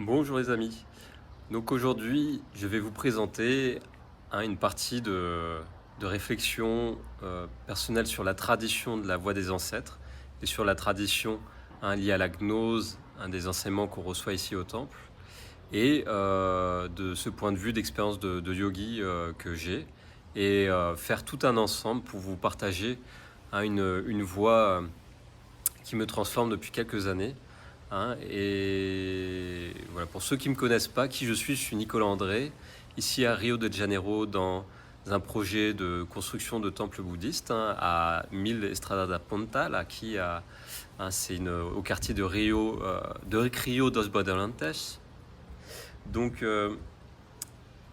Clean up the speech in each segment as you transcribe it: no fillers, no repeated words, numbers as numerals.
Bonjour les amis. Donc aujourd'hui, je vais vous présenter une partie de réflexion personnelle sur la tradition de la voie des ancêtres et sur la tradition liée à la gnose, un des enseignements qu'on reçoit ici au temple, et de ce point de vue d'expérience de yogi que j'ai, et faire tout un ensemble pour vous partager une voie qui me transforme depuis quelques années. Et voilà, pour ceux qui ne me connaissent pas, qui je suis Nicolas André, ici à Rio de Janeiro, dans un projet de construction de temple bouddhiste à 1000 Estrada da Ponta, là, c'est au quartier de Rio dos Bandeirantes. Donc,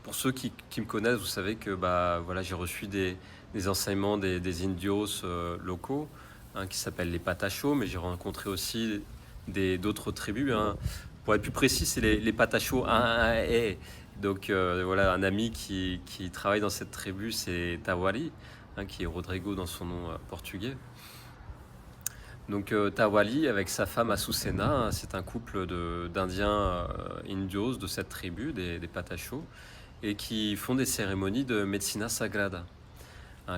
pour ceux qui me connaissent, vous savez que voilà, j'ai reçu des enseignements des indios locaux, qui s'appellent les Patachos, mais j'ai rencontré aussi d'autres tribus. Pour être plus précis, c'est les Patachos 1. Donc voilà, un ami qui travaille dans cette tribu, c'est Tawali, qui est Rodrigo dans son nom portugais. Donc Tawali, avec sa femme Azucena, c'est un couple d'Indiens indios de cette tribu, des Patachos, et qui font des cérémonies de Medicina Sagrada.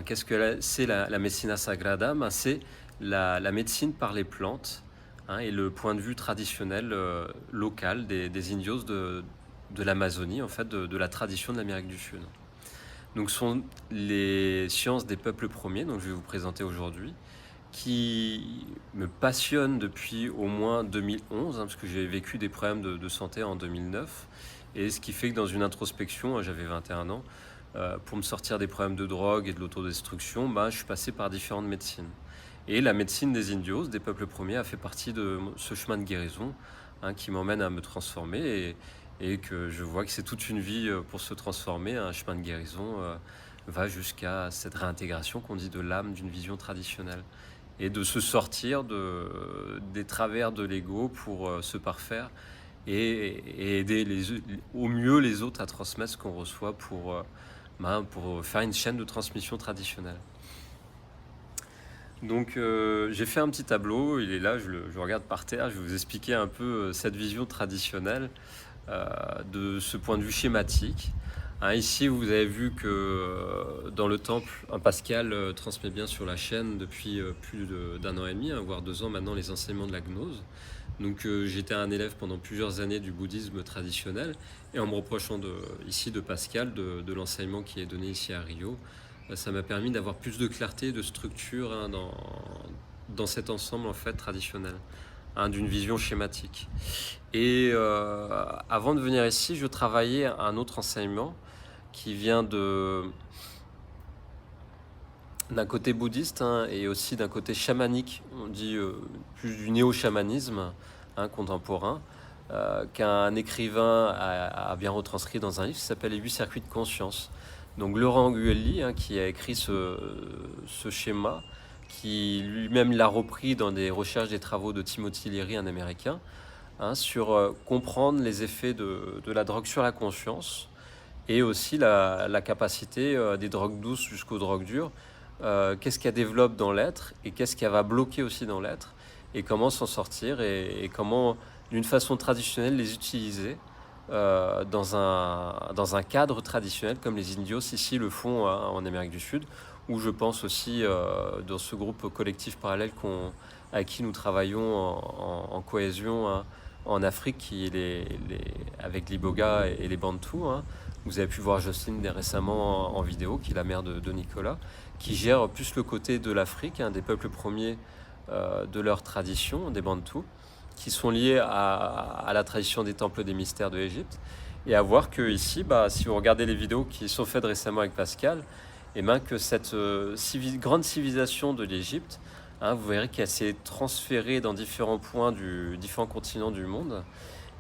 Qu'est-ce que c'est la Medicina Sagrada? C'est la médecine par les plantes, et le point de vue traditionnel local des indios de l'Amazonie, en fait, de la tradition de l'Amérique du Sud. Donc ce sont les sciences des peuples premiers, donc je vais vous présenter aujourd'hui, qui me passionne depuis au moins 2011, parce que j'ai vécu des problèmes de santé en 2009, et ce qui fait que dans une introspection, j'avais 21 ans, pour me sortir des problèmes de drogue et de l'autodestruction, je suis passé par différentes médecines. Et la médecine des indios, des peuples premiers, a fait partie de ce chemin de guérison qui m'emmène à me transformer, et que je vois que c'est toute une vie pour se transformer. Un chemin de guérison va jusqu'à cette réintégration qu'on dit de l'âme d'une vision traditionnelle, et de se sortir des travers de l'ego pour se parfaire et aider au mieux les autres à transmettre ce qu'on reçoit pour faire une chaîne de transmission traditionnelle. Donc j'ai fait un petit tableau, il est là, je regarde par terre, je vais vous expliquer un peu cette vision traditionnelle de ce point de vue schématique. Ici, vous avez vu que dans le temple, Pascal transmet bien sur la chaîne depuis plus d'un an et demi, voire 2 ans maintenant, les enseignements de la gnose. Donc j'étais un élève pendant plusieurs années du bouddhisme traditionnel, et en me reprochant ici de Pascal, de l'enseignement qui est donné ici à Rio, ça m'a permis d'avoir plus de clarté, de structure dans cet ensemble en fait traditionnel, d'une vision schématique. Et avant de venir ici, je travaillais un autre enseignement qui vient d'un côté bouddhiste et aussi d'un côté chamanique, on dit plus du néo-chamanisme contemporain, qu'un écrivain a bien retranscrit dans un livre qui s'appelle Les 8 circuits de conscience. Donc Laurent Guelli, qui a écrit ce schéma, qui lui-même l'a repris dans des recherches des travaux de Timothy Leary, un Américain, sur comprendre les effets de la drogue sur la conscience, et aussi la capacité des drogues douces jusqu'aux drogues dures. Qu'est-ce qu'elle développe dans l'être et qu'est-ce qu'elle va bloquer aussi dans l'être, et comment s'en sortir, et comment, d'une façon traditionnelle, les utiliser dans un cadre traditionnel comme les indios ici le font en Amérique du Sud, ou je pense aussi dans ce groupe collectif parallèle à qui nous travaillons en cohésion en Afrique, qui est avec l'Iboga et les Bantous. Vous avez pu voir Jocelyne récemment en vidéo, qui est la mère de Nicolas, qui gère plus le côté de l'Afrique, des peuples premiers de leur tradition, des Bantous, qui sont liés à la tradition des temples des mystères de l'Égypte. Et à voir que ici, si vous regardez les vidéos qui sont faites récemment avec Pascal, que cette grande civilisation de l'Égypte, vous verrez qu'elle s'est transférée dans différents points différents continents du monde,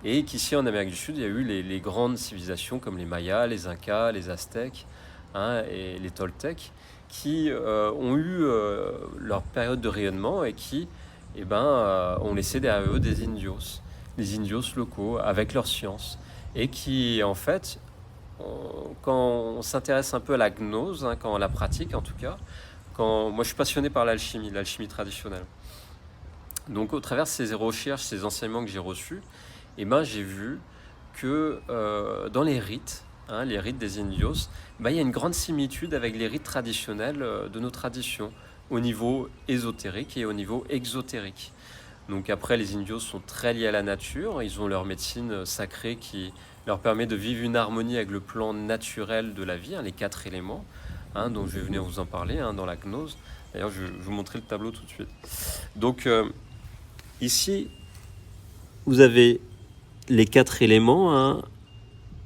et qu'ici en Amérique du Sud, il y a eu les grandes civilisations comme les Mayas, les Incas, les Aztèques et les Toltecs, qui ont eu leur période de rayonnement, et qui ont laissé derrière eux des indios, les indios locaux avec leur science, et qui en fait, quand on s'intéresse un peu à la gnose, quand on la pratique en tout cas, moi je suis passionné par l'alchimie traditionnelle. Donc au travers de ces recherches, ces enseignements que j'ai reçus, j'ai vu que dans les rites des indios, il y a une grande similitude avec les rites traditionnels de nos traditions, au niveau ésotérique et au niveau exotérique. Donc après, les indios sont très liés à la nature, ils ont leur médecine sacrée qui leur permet de vivre une harmonie avec le plan naturel de la vie, les 4 éléments, dont je vais venir vous en parler dans la gnose. D'ailleurs, je vais vous montrer le tableau tout de suite. Donc ici, vous avez les 4 éléments.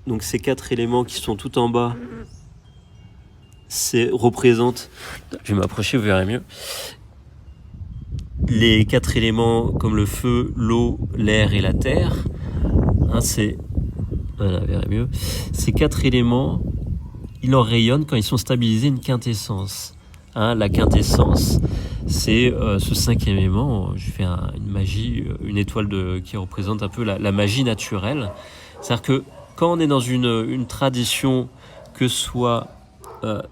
Donc ces 4 éléments qui sont tout en bas, représentent, je vais m'approcher, vous verrez mieux, les 4 éléments comme le feu, l'eau, l'air et la terre. Voilà, vous verrez mieux. Ces 4 éléments, ils en rayonnent quand ils sont stabilisés une quintessence. La quintessence, c'est ce 5e élément. Je fais une magie, une étoile qui représente un peu la magie naturelle. C'est-à-dire que quand on est dans une tradition, que ce soit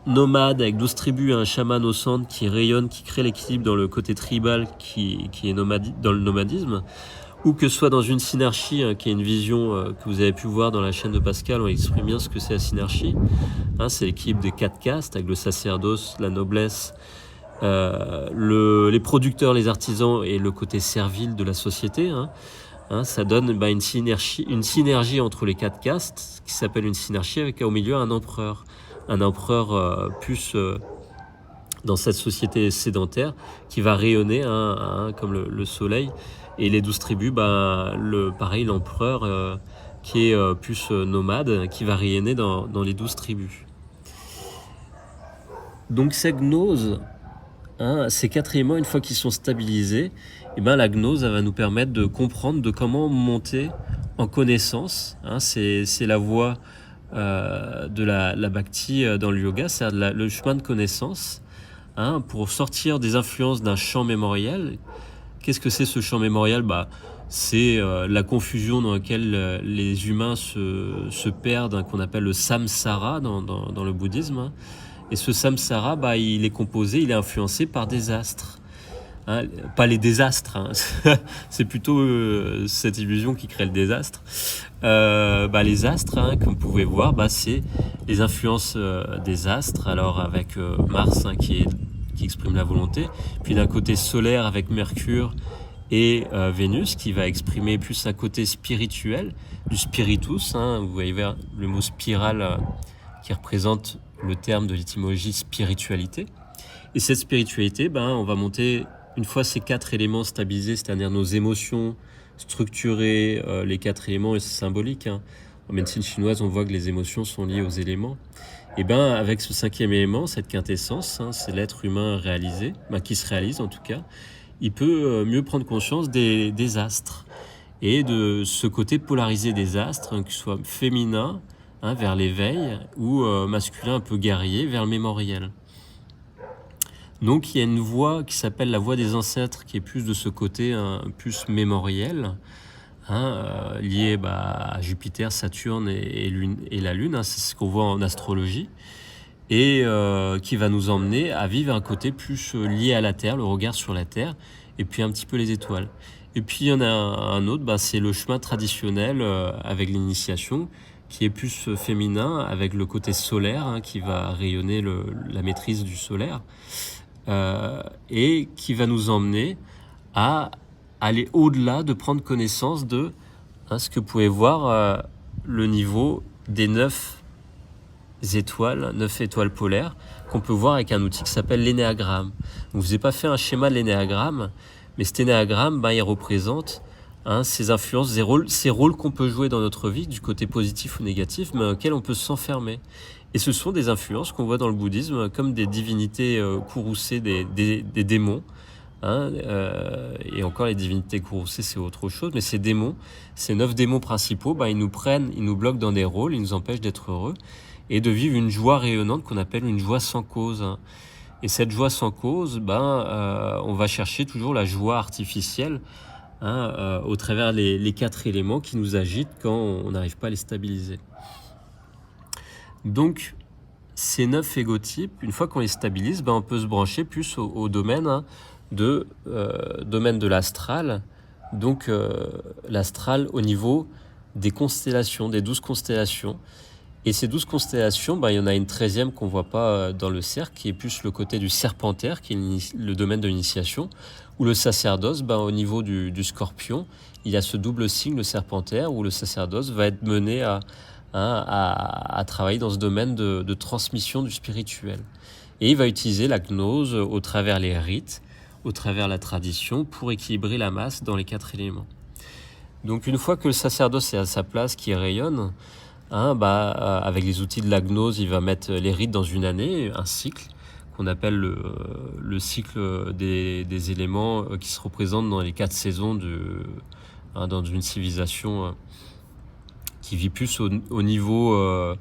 nomade avec 12 tribus et un chaman au centre qui rayonne, qui crée l'équilibre dans le côté tribal qui est dans le nomadisme, ou que ce soit dans une synarchie, qui est une vision que vous avez pu voir dans la chaîne de Pascal, on exprime bien ce que c'est la synarchie. C'est l'équilibre des 4 castes avec le sacerdoce, la noblesse, les producteurs, les artisans et le côté servile de la société. Ça donne une synergie entre les 4 castes qui s'appelle une synarchie, avec au milieu un empereur. Un empereur plus dans cette société sédentaire qui va rayonner comme le soleil. Et les 12 tribus, pareil, l'empereur qui est plus nomade, qui va rayonner dans les 12 tribus. Donc cette gnose, ces 4 éléments, une fois qu'ils sont stabilisés, la gnose va nous permettre de comprendre de comment monter en connaissance. C'est la voie de la bhakti dans le yoga, c'est-à-dire le chemin de connaissance, pour sortir des influences d'un champ mémoriel. Qu'est-ce que c'est ce champ mémoriel ? C'est la confusion dans laquelle les humains se perdent, qu'on appelle le samsara dans le bouddhisme. Et ce samsara, il est influencé par des astres. Pas les désastres, c'est plutôt cette illusion qui crée le désastre. Les astres, comme vous pouvez voir, c'est les influences des astres. Alors avec Mars qui exprime la volonté, puis d'un côté solaire avec Mercure et Vénus qui va exprimer plus un côté spirituel, du spiritus. Vous voyez le mot spirale qui représente le terme de l'étymologie spiritualité. Et cette spiritualité, on va monter. Une fois ces 4 éléments stabilisés, c'est-à-dire nos émotions structurées, les 4 éléments, et c'est symbolique. En médecine chinoise, on voit que les émotions sont liées aux éléments. Et avec ce 5e élément, cette quintessence, c'est l'être humain réalisé, qui se réalise en tout cas, il peut mieux prendre conscience des astres et de ce côté polarisé des astres, que ce soit féminin vers l'éveil ou masculin un peu guerrier vers le mémoriel. Donc il y a une voie qui s'appelle la voie des ancêtres, qui est plus de ce côté plus mémoriel, lié à Jupiter, Saturne et la Lune, c'est ce qu'on voit en astrologie, et qui va nous emmener à vivre un côté plus lié à la Terre, le regard sur la Terre, et puis un petit peu les étoiles. Et puis il y en a un autre, c'est le chemin traditionnel avec l'initiation, qui est plus féminin, avec le côté solaire, qui va rayonner la maîtrise du solaire. Et qui va nous emmener à aller au-delà, de prendre connaissance de ce que vous pouvez voir, le niveau des 9 étoiles polaires qu'on peut voir avec un outil qui s'appelle l'énéagramme. Je ne vous ai pas fait un schéma de l'énéagramme, mais cet énéagramme, il représente ces influences, ces rôles qu'on peut jouer dans notre vie, du côté positif ou négatif, mais auxquels on peut s'enfermer. Et ce sont des influences qu'on voit dans le bouddhisme comme des divinités courroucées, des démons. Et encore, les divinités courroucées, c'est autre chose. Mais ces démons, ces 9 démons principaux, ils nous prennent, ils nous bloquent dans des rôles, ils nous empêchent d'être heureux et de vivre une joie rayonnante qu'on appelle une joie sans cause. Et cette joie sans cause, on va chercher toujours la joie artificielle au travers les 4 éléments qui nous agitent quand on n'arrive pas à les stabiliser. Donc, ces 9 égotypes, une fois qu'on les stabilise, on peut se brancher plus au domaine domaine de l'astral. Donc, l'astral au niveau des constellations, des 12 constellations. Et ces 12 constellations, il y en a une 13e qu'on ne voit pas dans le cercle, qui est plus le côté du serpentaire, qui est le domaine de l'initiation, où le sacerdoce, au niveau du scorpion, il y a ce double signe, le serpentaire, où le sacerdoce va être mené à travailler dans ce domaine de transmission du spirituel. Et il va utiliser la gnose au travers les rites, au travers la tradition, pour équilibrer la masse dans les 4 éléments. Donc une fois que le sacerdoce est à sa place, qui rayonne, avec les outils de la gnose, il va mettre les rites dans une année, un cycle, qu'on appelle le cycle des éléments qui se représentent dans les 4 saisons dans une civilisation qui vit plus au niveau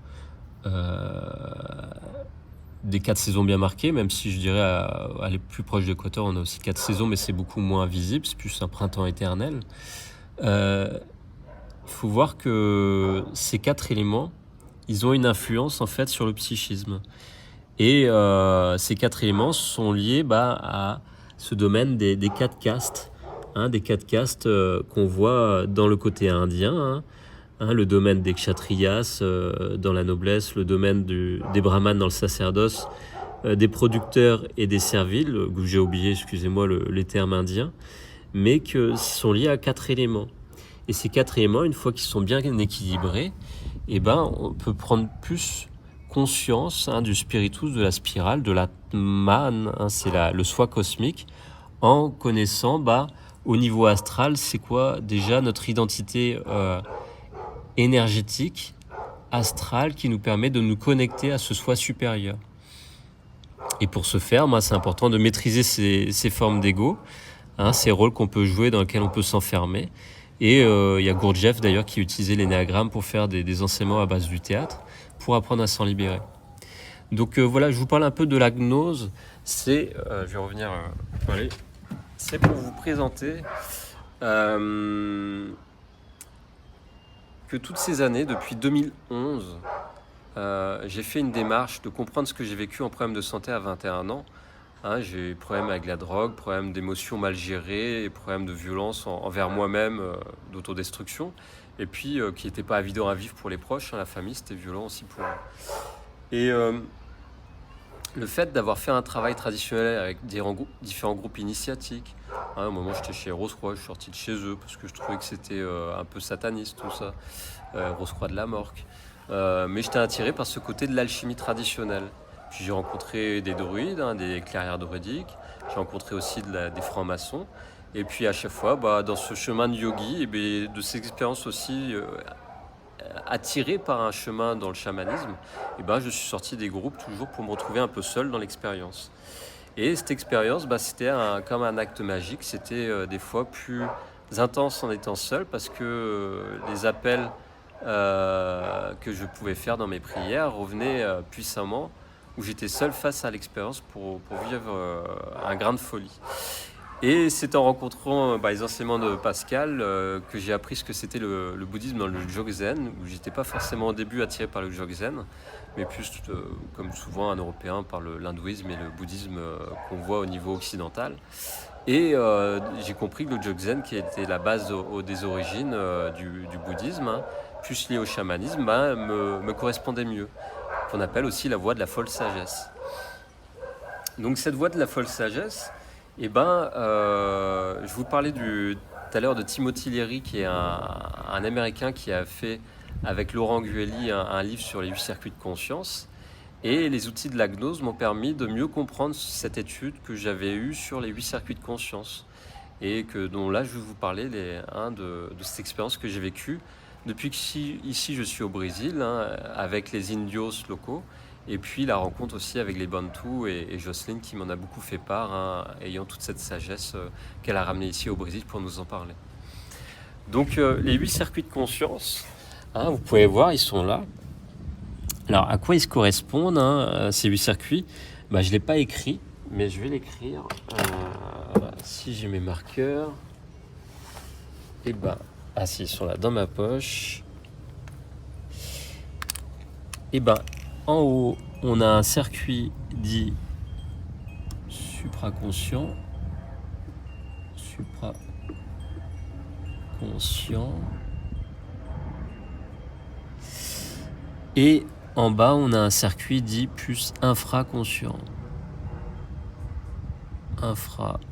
des 4 saisons bien marquées, même si je dirais à aller plus proche de l'Équateur, on a aussi 4 saisons, mais c'est beaucoup moins visible, c'est plus un printemps éternel. Il faut voir que ces 4 éléments, ils ont une influence en fait sur le psychisme. Et ces 4 éléments sont liés à ce domaine des 4 castes, des 4 castes qu'on voit dans le côté indien, le domaine des kshatriyas dans la noblesse, le domaine des brahmanes dans le sacerdoce, des producteurs et des serviles, j'ai oublié, excusez-moi, les termes indiens, mais qui sont liés à 4 éléments. Et ces 4 éléments, une fois qu'ils sont bien équilibrés, on peut prendre plus conscience du spiritus, de la spirale, de l'atman, c'est le soi cosmique, en connaissant au niveau astral, c'est quoi déjà notre identité énergétique, astrale, qui nous permet de nous connecter à ce soi supérieur. Et pour ce faire, c'est important de maîtriser ces formes d'ego, ces rôles qu'on peut jouer, dans lesquels on peut s'enfermer. Et il y a Gurdjieff d'ailleurs qui utilisait l'énéagramme pour faire des enseignements à base du théâtre, pour apprendre à s'en libérer. Donc voilà, je vous parle un peu de la gnose. Je vais revenir, c'est pour vous présenter que toutes ces années, depuis 2011, j'ai fait une démarche de comprendre ce que j'ai vécu en problème de santé à 21 ans. J'ai eu problème avec la drogue, problème d'émotions mal gérées, problème de violence envers moi-même, d'autodestruction, et puis qui n'était pas évident à vivre pour les proches, la famille, c'était violent aussi pour eux. Et le fait d'avoir fait un travail traditionnel avec différents groupes initiatiques, à un moment j'étais chez Rose-Croix, je suis sorti de chez eux parce que je trouvais que c'était un peu sataniste tout ça, Rose-Croix de la Morque, mais j'étais attiré par ce côté de l'alchimie traditionnelle. Puis j'ai rencontré des druides, des clairières druidiques, j'ai rencontré aussi des francs-maçons, et puis à chaque fois dans ce chemin de yogi, de ces expériences aussi attiré par un chemin dans le chamanisme, je suis sorti des groupes toujours pour me retrouver un peu seul dans l'expérience. Et cette expérience, c'était comme un acte magique, c'était des fois plus intense en étant seul, parce que les appels que je pouvais faire dans mes prières revenaient puissamment, où j'étais seul face à l'expérience pour vivre un grain de folie. Et c'est en rencontrant les enseignements de Pascal que j'ai appris ce que c'était le bouddhisme dans le Dzogchen, où j'étais pas forcément au début attiré par le Dzogchen, mais plus comme souvent un Européen par l'hindouisme et le bouddhisme qu'on voit au niveau occidental. Et j'ai compris que le Dzogchen, qui était la base des origines du bouddhisme, plus lié au chamanisme, me correspondait mieux, qu'on appelle aussi la voie de la folle sagesse. Donc cette voie de la folle sagesse, je vous parlais tout à l'heure de Timothy Leary, qui est un Américain qui a fait avec Laurent Guelli un livre sur les 8 circuits de conscience. Et les outils de la gnose m'ont permis de mieux comprendre cette étude que j'avais eue sur les 8 circuits de conscience. Et dont là, je vais vous parler de cette expérience que j'ai vécue depuis qu'ici je suis au Brésil, avec les indios locaux. Et puis la rencontre aussi avec les Bantous et Jocelyne qui m'en a beaucoup fait part, ayant toute cette sagesse qu'elle a ramenée ici au Brésil pour nous en parler. Donc les 8 circuits de conscience, vous pouvez voir, ils sont là. Alors à quoi ils se correspondent, ces 8 circuits ? Je ne l'ai pas écrit, mais je vais l'écrire. Si j'ai mes marqueurs, si, ils sont là dans ma poche. En haut, on a un circuit dit supraconscient. Et en bas, on a un circuit dit plus infraconscient. Infraconscient.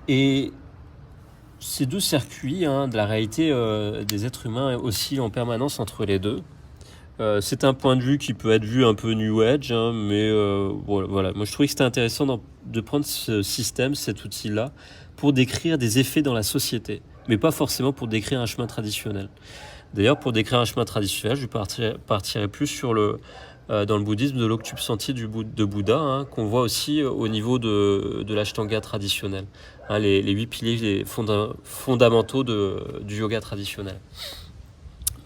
Et ces deux circuits de la réalité des êtres humains oscillent en permanence entre les deux. C'est un point de vue qui peut être vu un peu New Age, mais voilà. Moi, je trouvais que c'était intéressant de prendre ce système, cet outil-là, pour décrire des effets dans la société, mais pas forcément pour décrire un chemin traditionnel. D'ailleurs, pour décrire un chemin traditionnel, je partirai plus sur dans le bouddhisme de l'octuple sentier de Bouddha, qu'on voit aussi au niveau de l'ashtanga traditionnel, les 8 piliers fondamentaux du yoga traditionnel.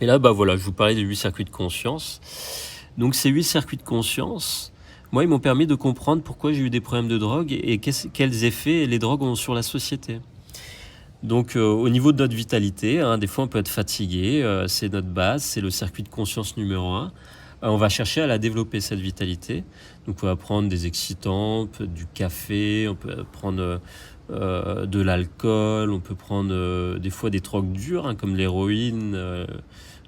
Et là, voilà, je vous parlais des 8 circuits de conscience. Donc ces 8 circuits de conscience, moi, ils m'ont permis de comprendre pourquoi j'ai eu des problèmes de drogue et quels effets les drogues ont sur la société. Donc au niveau de notre vitalité, des fois on peut être fatigué, c'est notre base, c'est le circuit de conscience numéro 1. On va chercher à la développer, cette vitalité. Donc on va prendre des excitants, du café, on peut prendre de l'alcool, on peut prendre des fois des drogues dures comme l'héroïne,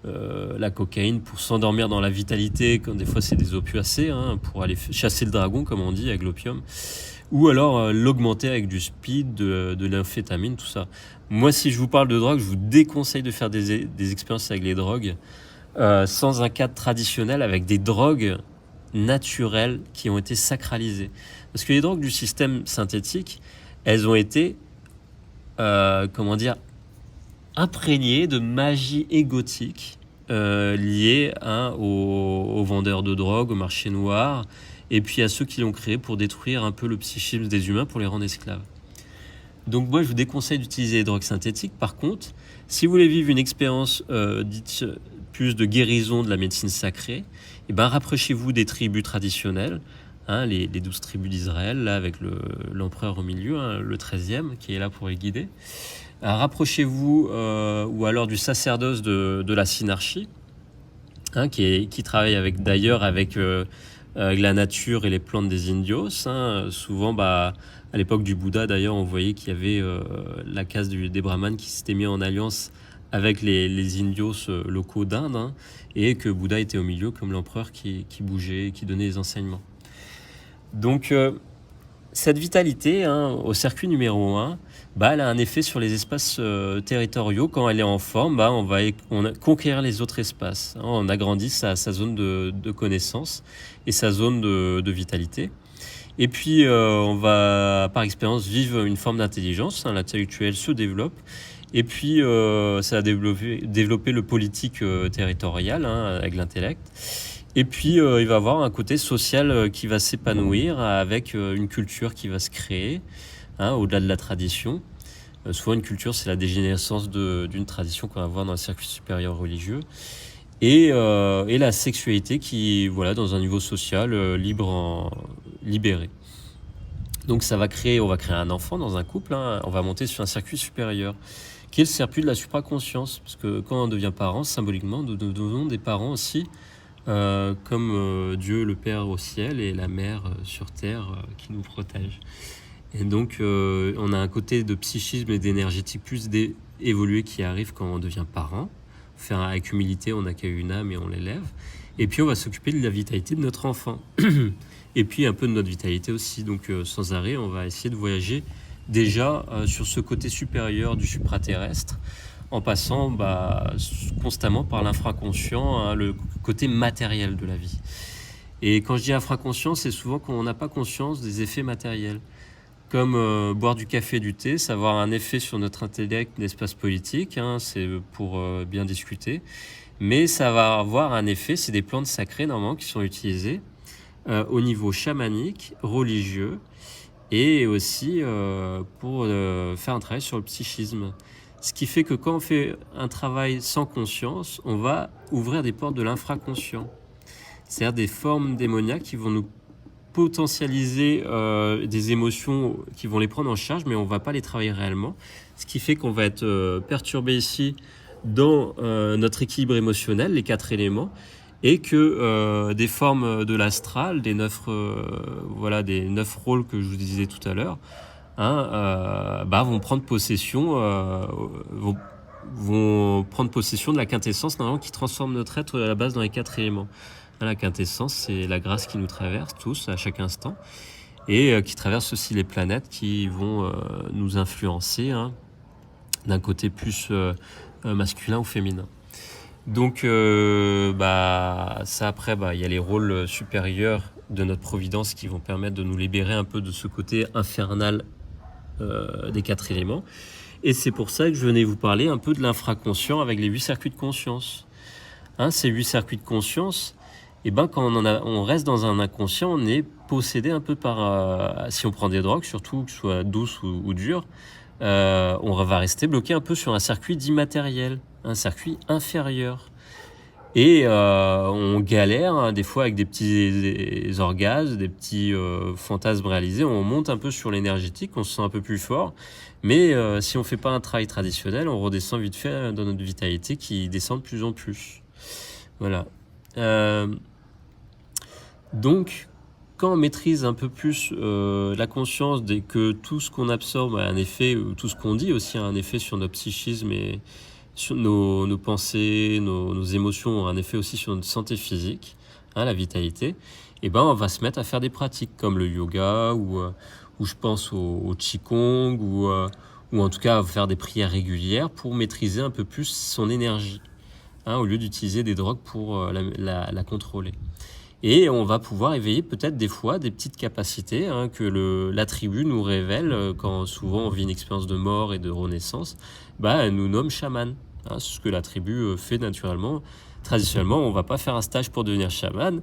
la cocaïne pour s'endormir dans la vitalité, comme des fois c'est des opiacés, pour aller chasser le dragon comme on dit avec l'opium, ou alors l'augmenter avec du speed, de l'amphétamine, tout ça. Moi, si je vous parle de drogue, je vous déconseille de faire des expériences avec les drogues sans un cadre traditionnel, avec des drogues naturelles qui ont été sacralisées. Parce que les drogues du système synthétique, elles ont été, imprégnées de magie égotique liée aux vendeurs de drogue, au marché noir, et puis à ceux qui l'ont créé pour détruire un peu le psychisme des humains, pour les rendre esclaves. Donc moi, je vous déconseille d'utiliser les drogues synthétiques. Par contre, si vous voulez vivre une expérience dite plus de guérison de la médecine sacrée, rapprochez-vous des tribus traditionnelles, les 12 tribus d'Israël, là, avec l'empereur au milieu, le 13e, qui est là pour les guider. Rapprochez-vous ou alors du sacerdoce de la synarchie, qui travaille avec la nature et les plantes des indios. Souvent, à l'époque du Bouddha, d'ailleurs, on voyait qu'il y avait la caste des brahmanes qui s'était mis en alliance avec les indios locaux d'Inde, et que Bouddha était au milieu comme l'empereur qui bougeait, qui donnait les enseignements. Donc, cette vitalité au circuit numéro 1, elle a un effet sur les espaces territoriaux. Quand elle est en forme, on va conquérir les autres espaces. On agrandit sa zone de connaissance et sa zone de vitalité. Et puis, on va, par expérience, vivre une forme d'intelligence. L'intellectuel se développe. Et puis, ça va développer le politique territorial avec l'intellect. Et puis, il va avoir un côté social qui va s'épanouir avec une culture qui va se créer, au-delà de la tradition. Souvent, une culture, c'est la dégénérescence d'une tradition qu'on va voir dans le circuit supérieur religieux. Et la sexualité qui, dans un niveau social libéré. Donc, on va créer un enfant dans un couple, on va monter sur un circuit supérieur, qui est le circuit de la supraconscience. Parce que quand on devient parent, symboliquement, nous devenons des parents aussi, comme Dieu le Père au ciel et la Mère sur terre qui nous protège. Et donc on a un côté de psychisme et d'énergétique plus évolué qui arrive quand on devient parent. Avec humilité, on accueille une âme et on l'élève. Et puis on va s'occuper de la vitalité de notre enfant. Et puis un peu de notre vitalité aussi. Donc sans arrêt, on va essayer de voyager déjà sur ce côté supérieur du supraterrestre, en passant constamment par l'infraconscient, le côté matériel de la vie. Et quand je dis infraconscient, c'est souvent qu'on n'a pas conscience des effets matériels. Comme boire du café, du thé, ça va avoir un effet sur notre intellect, l'espace politique, c'est pour bien discuter. Mais ça va avoir un effet, c'est des plantes sacrées normalement qui sont utilisées au niveau chamanique, religieux, et aussi pour faire un travail sur le psychisme. Ce qui fait que quand on fait un travail sans conscience, on va ouvrir des portes de l'infraconscient. C'est-à-dire des formes démoniaques qui vont nous potentialiser des émotions qui vont les prendre en charge, mais on ne va pas les travailler réellement. Ce qui fait qu'on va être perturbé ici dans notre équilibre émotionnel, les 4 éléments, et que des formes de l'astral, des 9 rôles que je vous disais tout à l'heure, vont prendre possession, vont prendre possession de la quintessence normalement qui transforme notre être à la base dans les 4 éléments. La quintessence, c'est la grâce qui nous traverse tous à chaque instant et qui traverse aussi les planètes qui vont nous influencer d'un côté plus masculin ou féminin. Donc ça après, il y a les rôles supérieurs de notre providence qui vont permettre de nous libérer un peu de ce côté infernal des 4 éléments. Et c'est pour ça que je venais vous parler un peu de l'infraconscient avec les 8 circuits de conscience. Ces 8 circuits de conscience, quand on reste dans un inconscient, on est possédé un peu par... si on prend des drogues, surtout que ce soit douces ou dures, on va rester bloqué un peu sur un circuit d'immatériel, un circuit inférieur. Et on galère des fois avec des petits orgasmes, des petits fantasmes réalisés. On monte un peu sur l'énergétique, on se sent un peu plus fort. Mais si on ne fait pas un travail traditionnel, on redescend vite fait dans notre vitalité qui descend de plus en plus. Voilà. Donc, quand on maîtrise un peu plus la conscience que tout ce qu'on absorbe a un effet, ou tout ce qu'on dit aussi a un effet sur notre psychisme et sur nos pensées, nos émotions ont un effet aussi sur notre santé physique, la vitalité, on va se mettre à faire des pratiques comme le yoga ou je pense au Qigong ou en tout cas à faire des prières régulières pour maîtriser un peu plus son énergie, au lieu d'utiliser des drogues pour la contrôler. Et on va pouvoir éveiller peut-être des fois des petites capacités que l'attribut nous révèle quand souvent on vit une expérience de mort et de renaissance. Elle nous nomme chaman. C'est ce que l'attribut fait naturellement. Traditionnellement, on ne va pas faire un stage pour devenir chaman.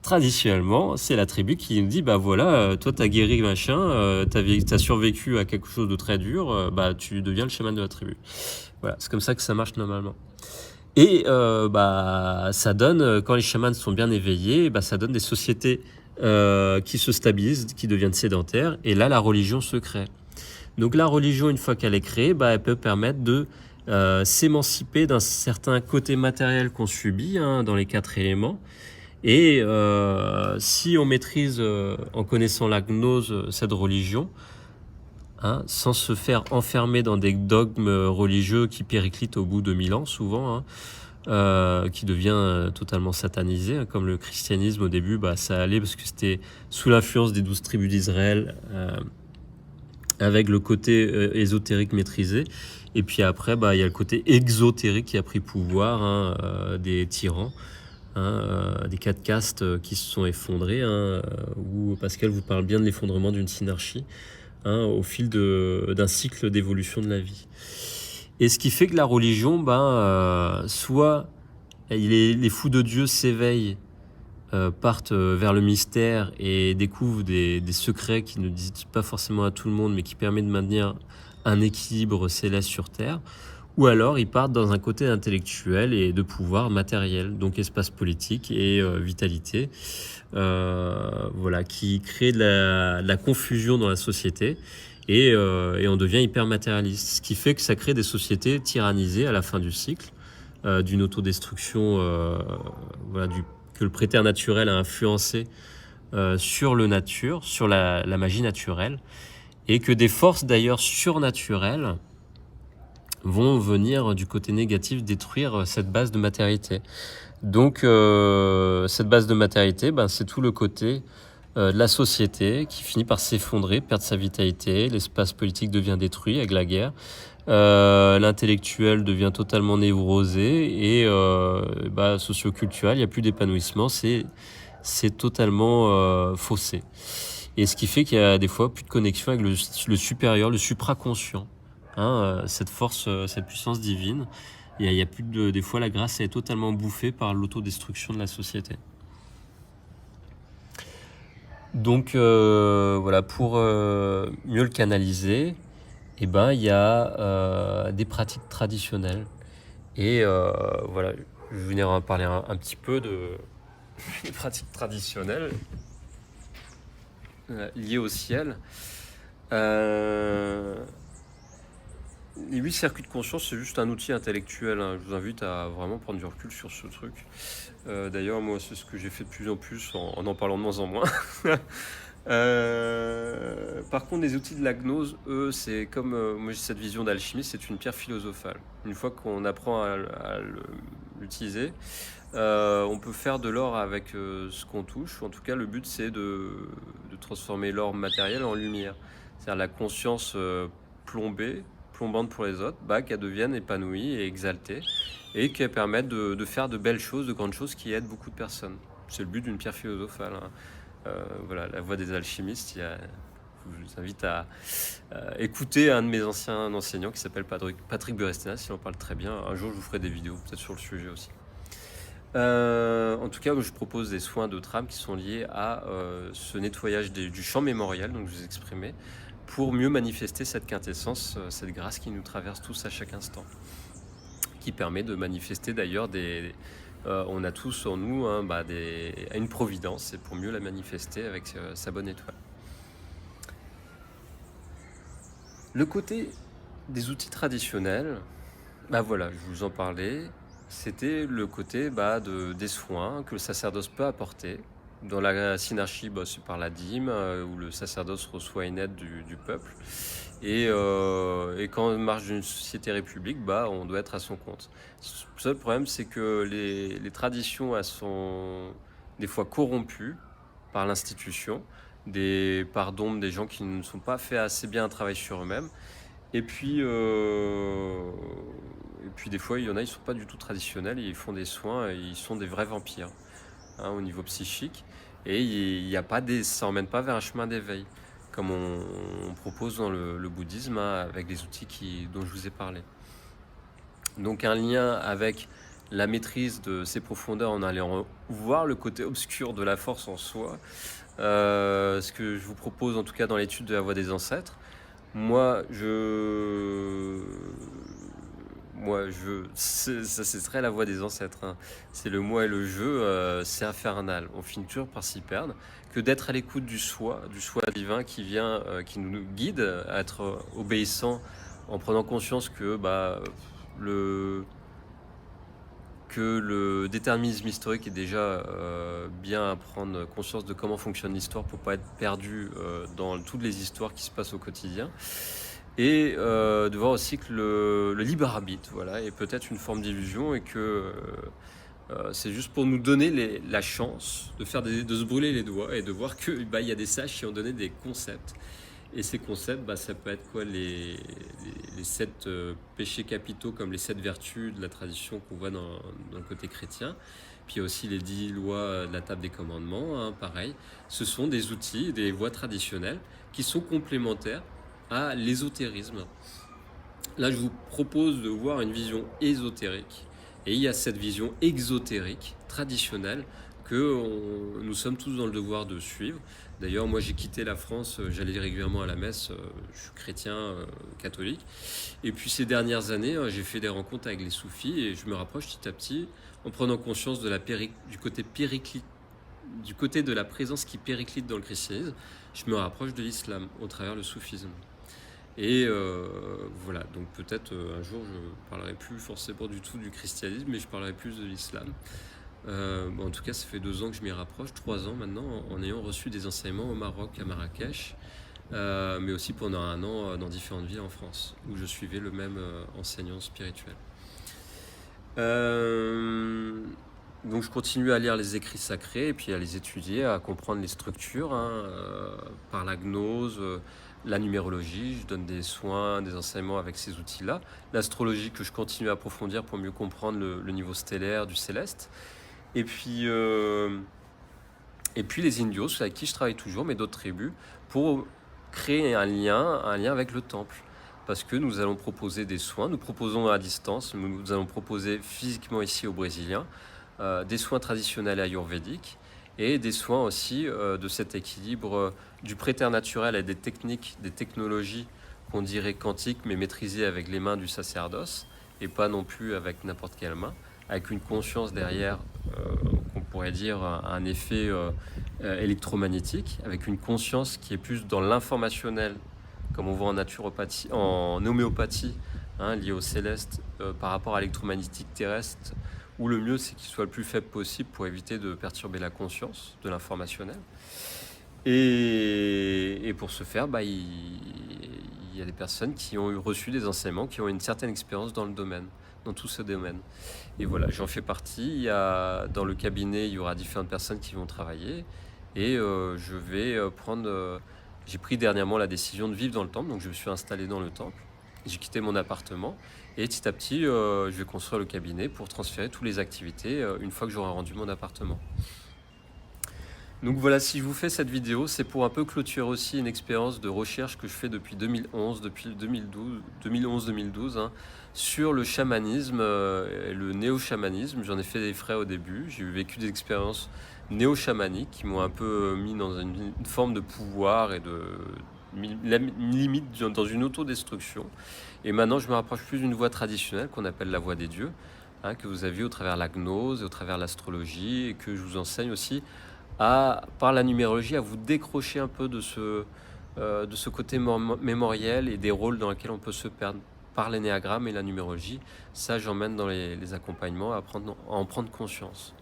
Traditionnellement, c'est l'attribut qui nous dit toi tu as guéri machin, tu as survécu à quelque chose de très dur, tu deviens le chaman de l'attribut. Voilà, c'est comme ça que ça marche normalement. Et ça donne, quand les chamans sont bien éveillés, ça donne des sociétés qui se stabilisent, qui deviennent sédentaires. Et là, la religion se crée. Donc la religion, une fois qu'elle est créée, elle peut permettre de s'émanciper d'un certain côté matériel qu'on subit dans les 4 éléments. Et si on maîtrise, en connaissant la gnose, cette religion, sans se faire enfermer dans des dogmes religieux qui périclitent au bout de 1000 ans souvent, qui devient totalement satanisé, comme le christianisme au début, ça allait parce que c'était sous l'influence des 12 tribus d'Israël, avec le côté ésotérique maîtrisé, et puis après il y a le côté exotérique qui a pris pouvoir, des tyrans, des 4 castes qui se sont effondrés, où Pascal vous parle bien de l'effondrement d'une synarchie, au fil d'un cycle d'évolution de la vie. Et ce qui fait que la religion, soit les fous de Dieu s'éveillent, partent vers le mystère et découvrent des secrets qui ne disent pas forcément à tout le monde, mais qui permettent de maintenir un équilibre céleste sur Terre, ou alors ils partent dans un côté intellectuel et de pouvoir matériel, donc espace politique et vitalité, qui crée de la confusion dans la société. Et on devient hyper matérialiste, ce qui fait que ça crée des sociétés tyrannisées à la fin du cycle, d'une autodestruction que le préternaturel a influencé sur la magie naturelle, et que des forces d'ailleurs surnaturelles vont venir du côté négatif détruire cette base de matérialité. Donc cette base de matérialité, c'est tout le côté de la société qui finit par s'effondrer, perdre sa vitalité, l'espace politique devient détruit avec la guerre, l'intellectuel devient totalement névrosé et socioculturel, il n'y a plus d'épanouissement, c'est totalement faussé. Et ce qui fait qu'il y a des fois plus de connexion avec le supérieur, le supraconscient, cette force, cette puissance divine. Il y a plus des fois la grâce est totalement bouffée par l'autodestruction de la société. Donc pour mieux le canaliser, il y a des pratiques traditionnelles. Et je vais venir en parler un petit peu des pratiques traditionnelles liées au ciel. Les 8 circuits de conscience, c'est juste un outil intellectuel. Je vous invite à vraiment prendre du recul sur ce truc. D'ailleurs, moi, c'est ce que j'ai fait de plus en plus en parlant de moins en moins. Par contre, les outils de la gnose, eux, c'est comme moi j'ai cette vision d'alchimie, c'est une pierre philosophale. Une fois qu'on apprend à l'utiliser, on peut faire de l'or avec ce qu'on touche. En tout cas, le but c'est de transformer l'or matériel en lumière. C'est-à-dire la conscience plombante pour les autres, qu'elle devienne épanouie et exaltée et qu'elle permette de faire de belles choses, de grandes choses qui aident beaucoup de personnes. C'est le but d'une pierre philosophale, hein. Voilà, la voix des alchimistes. Je vous invite à écouter un de mes anciens enseignants qui s'appelle Patrick Burestenas, il en parle très bien. Un jour, je vous ferai des vidéos, peut-être sur le sujet aussi. En tout cas, je propose des soins de trame qui sont liés à ce nettoyage du champ mémoriel, donc je vous exprimais, pour mieux manifester cette quintessence, cette grâce qui nous traverse tous à chaque instant, qui permet de manifester d'ailleurs on a tous en nous une providence, et pour mieux la manifester avec sa bonne étoile. Le côté des outils traditionnels, voilà, je vous en parlais, c'était le côté des soins que le sacerdoce peut apporter. Dans la synarchie, c'est par la dîme, où le sacerdoce reçoit une aide du peuple. Et quand on marche d'une société république, on doit être à son compte. Le seul problème, c'est que les traditions, elles sont des fois corrompues par l'institution, par d'ombre des gens qui ne sont pas fait assez bien un travail sur eux-mêmes. Et puis des fois, il y en a, ils ne sont pas du tout traditionnels, ils font des soins, et ils sont des vrais vampires, hein, au niveau psychique. Et ça n'emmène pas vers un chemin d'éveil, comme on propose dans le bouddhisme, hein, avec les outils dont je vous ai parlé. Donc un lien avec la maîtrise de ces profondeurs en allant voir le côté obscur de la force en soi, ce que je vous propose en tout cas dans l'étude de la voie des ancêtres. Ça c'est très la voie des ancêtres, hein. C'est le moi et le jeu, c'est infernal. On finit toujours par s'y perdre, que d'être à l'écoute du soi divin qui vient, qui nous guide à être obéissant, en prenant conscience que le déterminisme historique est déjà bien à prendre conscience de comment fonctionne l'histoire pour pas être perdu dans toutes les histoires qui se passent au quotidien. Et de voir aussi que le libre arbitre, voilà, est peut-être une forme d'illusion, et que c'est juste pour nous donner la chance de se brûler les doigts et de voir que il y a des sages qui ont donné des concepts. Et ces concepts, ça peut être quoi, les 7 péchés capitaux, comme les 7 vertus de la tradition qu'on voit dans le côté chrétien. Puis il y a aussi les 10 lois de la table des commandements, hein, pareil. Ce sont des outils, des voies traditionnelles qui sont complémentaires à l'ésotérisme. Là, je vous propose de voir une vision ésotérique. Et il y a cette vision exotérique, traditionnelle, que nous sommes tous dans le devoir de suivre. D'ailleurs, moi, j'ai quitté la France, j'allais régulièrement à la messe, je suis chrétien catholique. Et puis ces dernières années, j'ai fait des rencontres avec les soufis, et je me rapproche petit à petit, en prenant conscience du côté de la présence qui périclite dans le christianisme. Je me rapproche de l'islam au travers le soufisme. Et voilà, donc peut-être un jour je parlerai plus forcément du tout du christianisme, mais je parlerai plus de l'islam. En tout cas, ça fait 2 ans que je m'y rapproche, 3 ans maintenant, en ayant reçu des enseignements au Maroc, à Marrakech, mais aussi pendant 1 an dans différentes villes en France, où je suivais le même enseignant spirituel. Donc je continue à lire les écrits sacrés, et puis à les étudier, à comprendre les structures, hein, par la gnose, la numérologie. Je donne des soins, des enseignements avec ces outils-là. L'astrologie, que je continue à approfondir pour mieux comprendre le niveau stellaire du céleste. Et puis les indios, avec qui je travaille toujours, mais d'autres tribus, pour créer un lien avec le temple. Parce que nous allons proposer des soins, nous proposons à distance, nous allons proposer physiquement ici aux Brésiliens, des soins traditionnels ayurvédiques, et des soins aussi de cet équilibre du préternaturel et des technologies qu'on dirait quantiques, mais maîtrisées avec les mains du sacerdoce, et pas non plus avec n'importe quelle main, avec une conscience derrière, qu'on pourrait dire un effet électromagnétique, avec une conscience qui est plus dans l'informationnel, comme on voit en naturopathie, en homéopathie, hein, liée au céleste, par rapport à l'électromagnétique terrestre, où le mieux c'est qu'il soit le plus faible possible pour éviter de perturber la conscience de l'informationnel. Et pour ce faire, il y a des personnes qui ont reçu des enseignements, qui ont une certaine expérience dans le domaine, dans tout ce domaine. Et voilà, j'en fais partie. Dans le cabinet, il y aura différentes personnes qui vont travailler. Et je vais j'ai pris dernièrement la décision de vivre dans le temple, donc je me suis installé dans le temple. J'ai quitté mon appartement et petit à petit, je vais construire le cabinet pour transférer toutes les activités une fois que j'aurai rendu mon appartement. Donc voilà, si je vous fais cette vidéo, c'est pour un peu clôturer aussi une expérience de recherche que je fais depuis 2011, depuis 2011-2012, hein, sur le chamanisme, et le néo-chamanisme. J'en ai fait des frais au début, j'ai vécu des expériences néo-chamaniques qui m'ont un peu mis dans une forme de pouvoir et limite dans une autodestruction. Et maintenant, je me rapproche plus d'une voie traditionnelle qu'on appelle la voie des dieux, hein, que vous avez vu au travers la gnose, au travers l'Astrologie, et que je vous enseigne aussi par la numérologie, à vous décrocher un peu de ce côté mémoriel et des rôles dans lesquels on peut se perdre par l'énéagramme et la numérologie. Ça, j'emmène dans les accompagnements à en prendre conscience.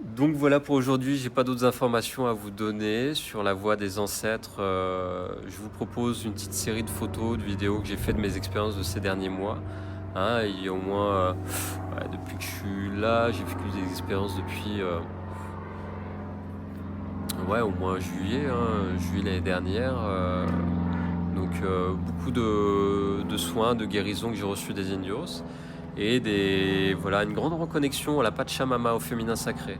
Donc voilà pour aujourd'hui, j'ai pas d'autres informations à vous donner sur la voie des ancêtres. Je vous propose une petite série de photos, de vidéos que j'ai fait de mes expériences de ces derniers mois. Hein, il y a au moins, depuis que je suis là, j'ai vécu des expériences depuis... au mois juillet, juillet l'année dernière. Donc beaucoup de soins, de guérison que j'ai reçus des indios et une grande reconnexion à la Pachamama, au féminin sacré.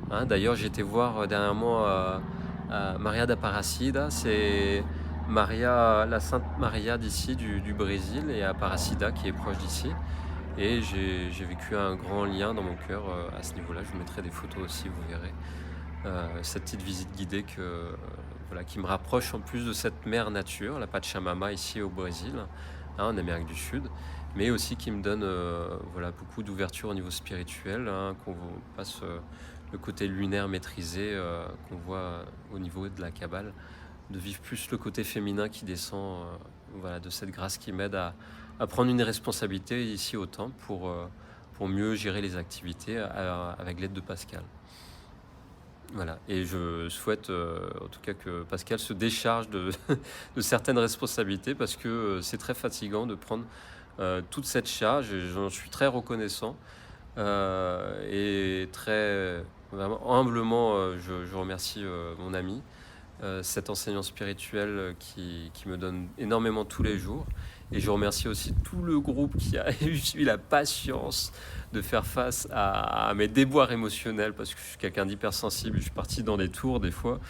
Hein, d'ailleurs, j'ai été voir dernièrement Maria d'Aparacida, c'est la Sainte Maria d'ici, du Brésil, et Aparacida qui est proche d'ici. Et j'ai vécu un grand lien dans mon cœur à ce niveau-là. Je vous mettrai des photos aussi, vous verrez. Cette petite visite guidée qui me rapproche en plus de cette mère nature, la Pachamama ici au Brésil, hein, en Amérique du Sud, mais aussi qui me donne beaucoup d'ouverture au niveau spirituel, hein, qu'on passe le côté lunaire maîtrisé qu'on voit au niveau de la Kabbale, de vivre plus le côté féminin qui descend de cette grâce qui m'aide à prendre une responsabilité ici au temple pour mieux gérer les activités avec l'aide de Pascal. Voilà, et je souhaite en tout cas que Pascal se décharge de certaines responsabilités, parce que c'est très fatigant de prendre toute cette charge, et j'en suis très reconnaissant et très vraiment humblement je remercie mon ami, cet enseignant spirituel qui me donne énormément tous les jours. Et je remercie aussi tout le groupe qui a eu la patience de faire face à mes déboires émotionnels, parce que je suis quelqu'un d'hypersensible, je suis parti dans des tours des fois,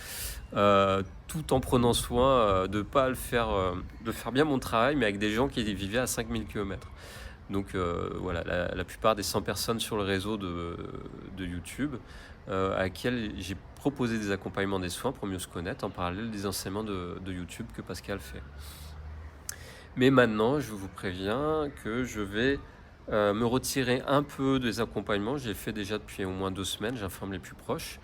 tout en prenant soin de pas le faire, de faire bien mon travail, mais avec des gens qui vivaient à 5000 km. Donc la plupart des 100 personnes sur le réseau de YouTube, à laquelle j'ai proposé des accompagnements des soins pour mieux se connaître, en parallèle des enseignements de YouTube que Pascal fait. Mais maintenant, je vous préviens que je vais me retirer un peu des accompagnements. J'ai fait déjà depuis au moins 2 semaines, j'informe les plus proches.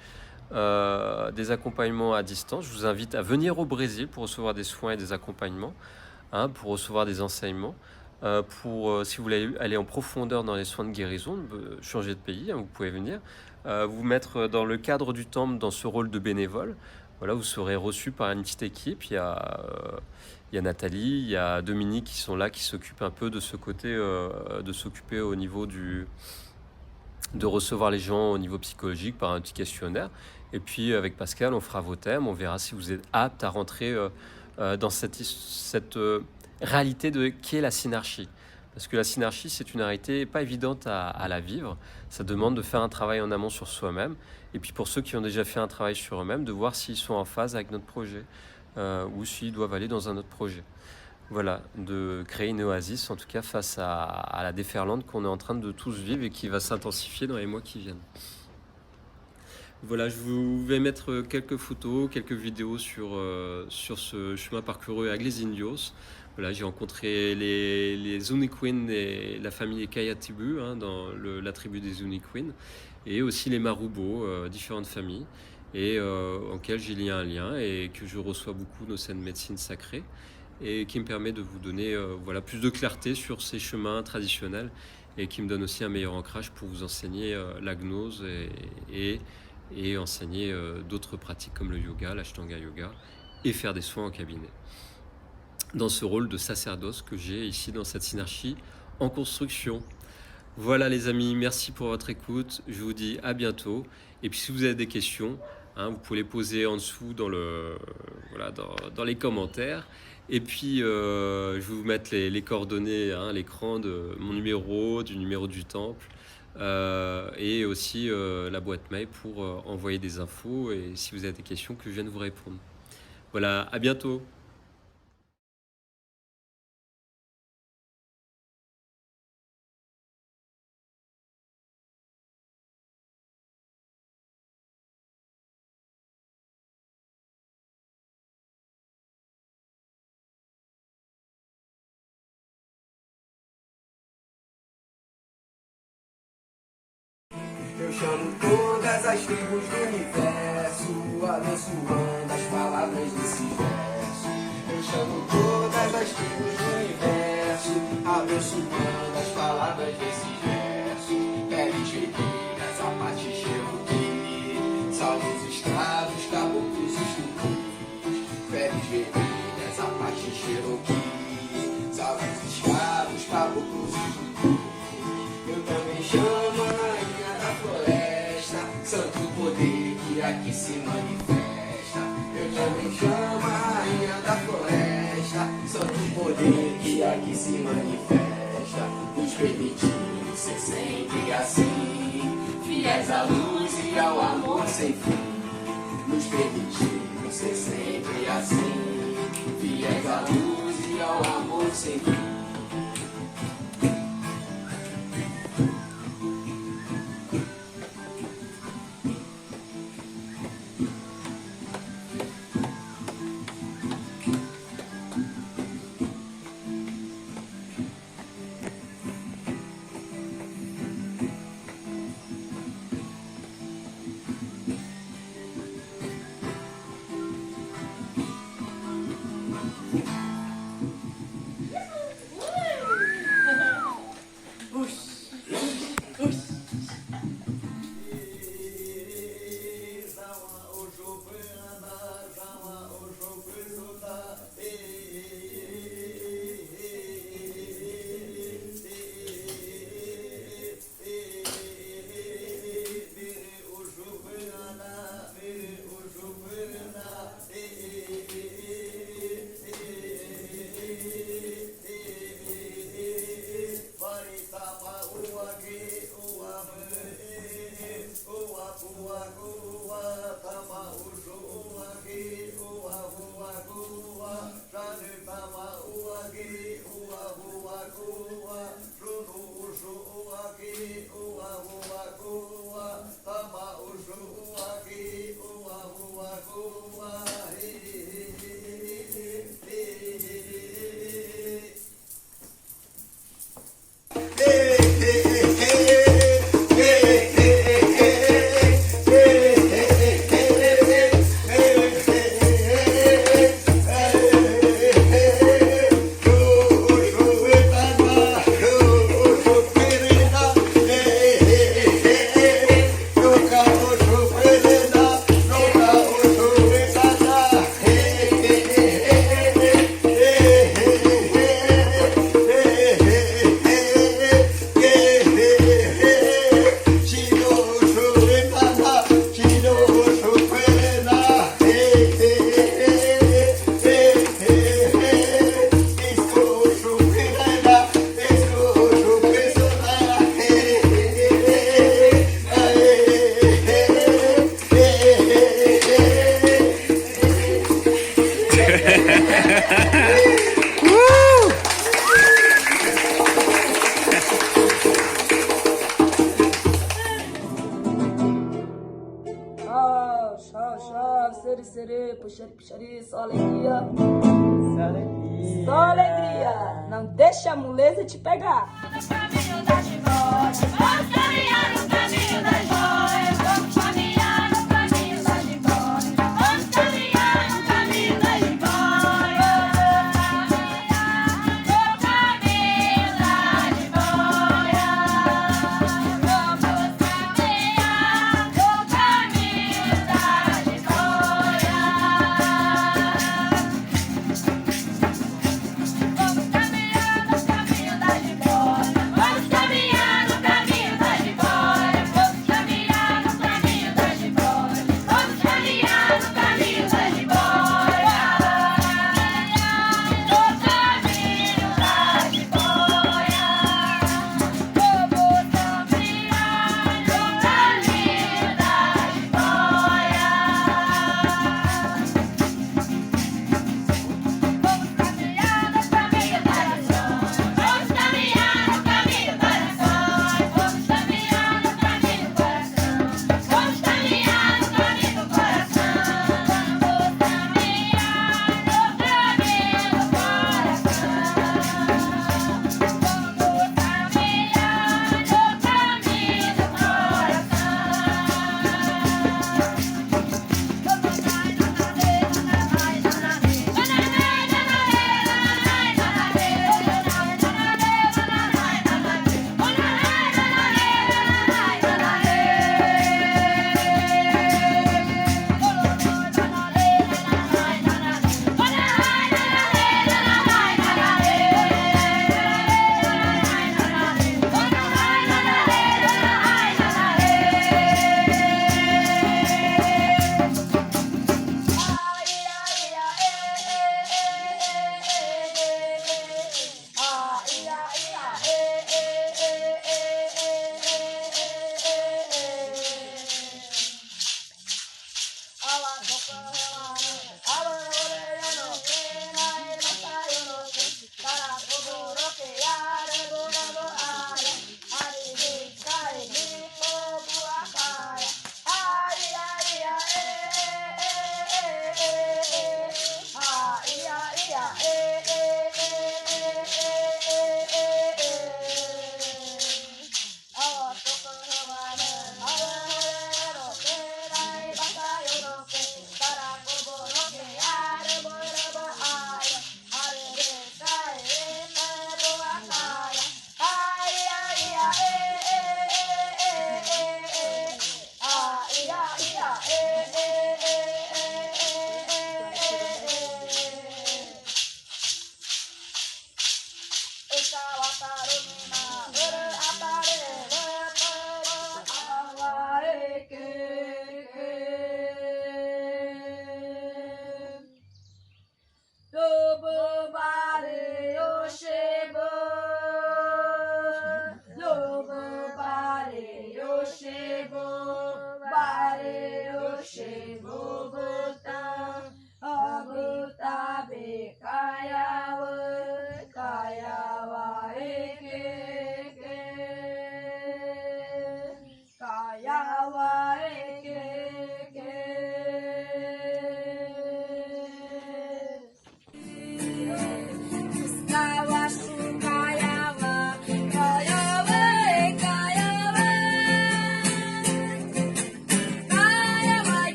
Des accompagnements à distance. Je vous invite à venir au Brésil pour recevoir des soins et des accompagnements, hein, pour recevoir des enseignements. Si vous voulez aller en profondeur dans les soins de guérison, changer de pays, hein, vous pouvez venir. Vous mettre dans le cadre du temple, dans ce rôle de bénévole. Voilà, vous serez reçu par une petite équipe. Il y a Nathalie, il y a Dominique qui sont là, qui s'occupent un peu de ce côté, de s'occuper au niveau de recevoir les gens au niveau psychologique par un petit questionnaire. Et puis avec Pascal, on fera vos thèmes, on verra si vous êtes apte à rentrer dans cette réalité de qui est la synarchie. Parce que la synarchie, c'est une réalité pas évidente à la vivre. Ça demande de faire un travail en amont sur soi-même. Et puis pour ceux qui ont déjà fait un travail sur eux-mêmes, de voir s'ils sont en phase avec notre projet ou s'ils doivent aller dans un autre projet. Voilà, de créer une oasis, en tout cas face à la déferlante qu'on est en train de tous vivre et qui va s'intensifier dans les mois qui viennent. Voilà, je vais mettre quelques photos, quelques vidéos sur ce chemin parcouru avec les Indios. Voilà, j'ai rencontré les Zuniquin et la famille Kayatibu, hein, dans la tribu des Zuniquin, et aussi les Marubo, différentes familles, et auxquelles j'ai lié un lien et que je reçois beaucoup dans cette médecine sacrée, et qui me permet de vous donner plus de clarté sur ces chemins traditionnels, et qui me donne aussi un meilleur ancrage pour vous enseigner la gnose et et enseigner d'autres pratiques comme le yoga, l'Ashtanga Yoga, et faire des soins en cabinet. Dans ce rôle de sacerdoce que j'ai ici dans cette synarchie en construction. Voilà les amis, merci pour votre écoute, je vous dis à bientôt. Et puis si vous avez des questions, vous pouvez les poser en dessous dans les commentaires. Et puis je vais vous mettre les coordonnées à l'écran de mon numéro, du numéro du temple, et aussi la boîte mail pour envoyer des infos et si vous avez des questions que je vienne vous répondre. Voilà, à bientôt. Eu chamo todas as tribos do universo, abençoando as palavras desse verso. Eu chamo todas as tribos do universo, abençoando as palavras desse verso. Peles vermelhas, Apache Cherokee, salve os escravos, caboclos e tupis. Peles vermelhas, Apache Cherokee, salve os escravos, caboclos e tupis. Eu também chamo a rainha da floresta, santo poder que aqui se manifesta. Eu também chamo a rainha da floresta, santo poder que aqui se manifesta. Nos permitindo ser sempre assim, fiéis à luz e ao amor sem fim. Nos permitindo ser sempre assim, fiéis à luz e ao amor sem fim. Só alegria. Só alegria. Não deixa a moleza te pegar. Vamos caminhar no caminho das joias. Vamos caminhar no caminho das jiboias. Vamos caminhar no caminho das jiboias. No caminho das jiboias. Vamos caminhar no caminho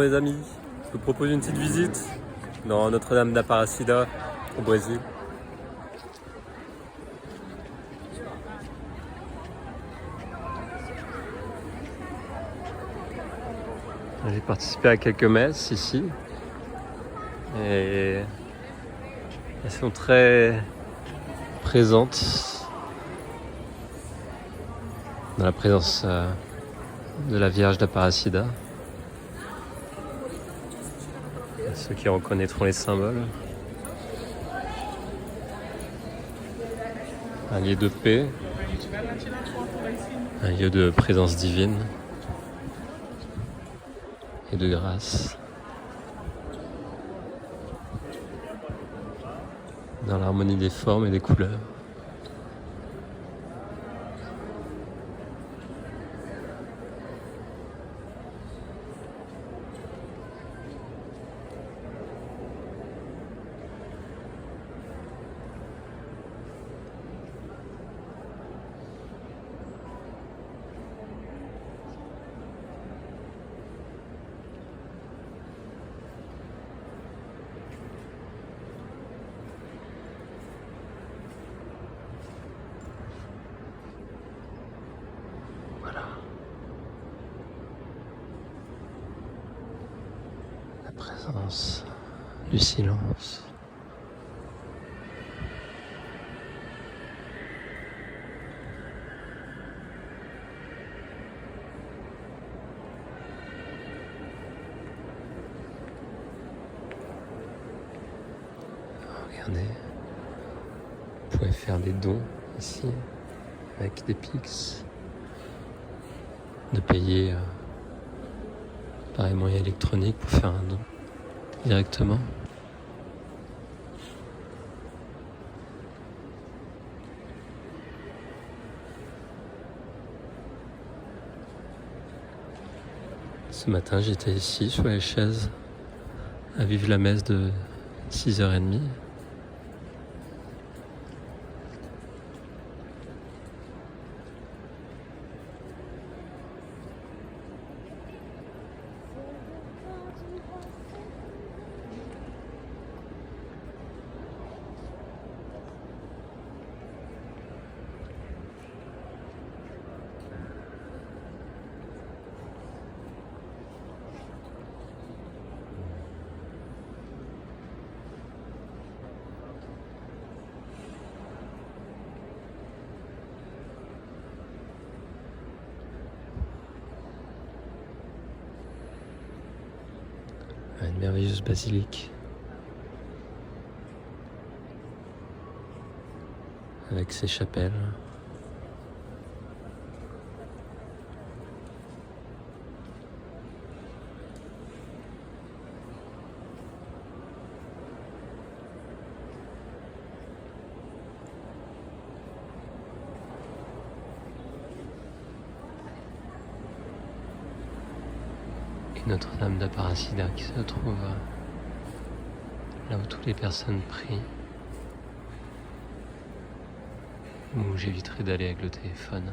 Bonjour les amis, je vous propose une petite visite dans Notre-Dame d'Aparacida au Brésil. J'ai participé à quelques messes ici et elles sont très présentes dans la présence de la Vierge d'Aparacida. Ceux qui reconnaîtront les symboles. Un lieu de paix, un lieu de présence divine et de grâce. Dans l'harmonie des formes et des couleurs. Voilà. La présence du silence. Regardez, vous pouvez faire des dons ici avec des Pix, de payer par les moyens électroniques pour faire un don directement. Ce matin, j'étais ici sur les chaises à vivre la messe de 6h30. Une merveilleuse basilique avec ses chapelles. Et Notre-Dame d'Aparacida qui se trouve là où toutes les personnes prient, où j'éviterai d'aller avec le téléphone.